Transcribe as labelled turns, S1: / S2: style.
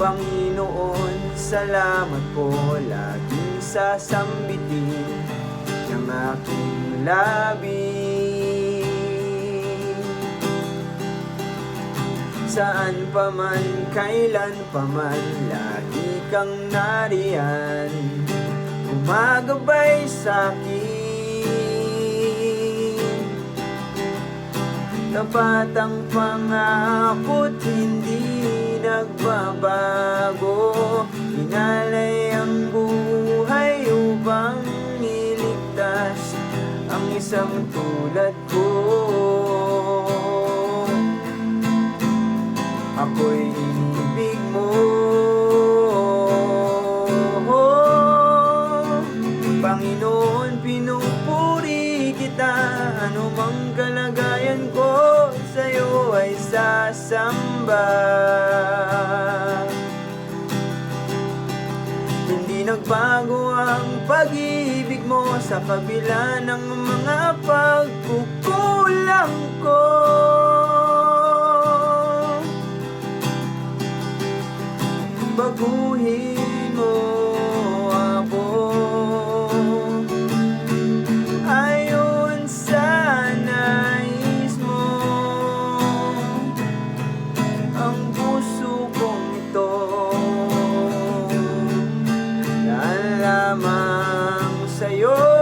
S1: Panginoon, salamat po, laging sasambitin ng aking labi. Saan pa man, kailan pa man, lagi kang nariyan, gumagabay sa'kin. Tapat ang pangako't hindi nagbabago, inalay ang buhay upang iligtas ang isang tulad ko. Ako'y inibig mo, Panginoon, pinupuri kita. Anumang kalagayan ko, sa'yo ay sasamba. Hindi nagbago ang pag-ibig mo sa kabila ng mga pagkukulang ko. Baguhin mo ako ayon sa nais mo. Ang puso kong ito daan lamang sa'yo.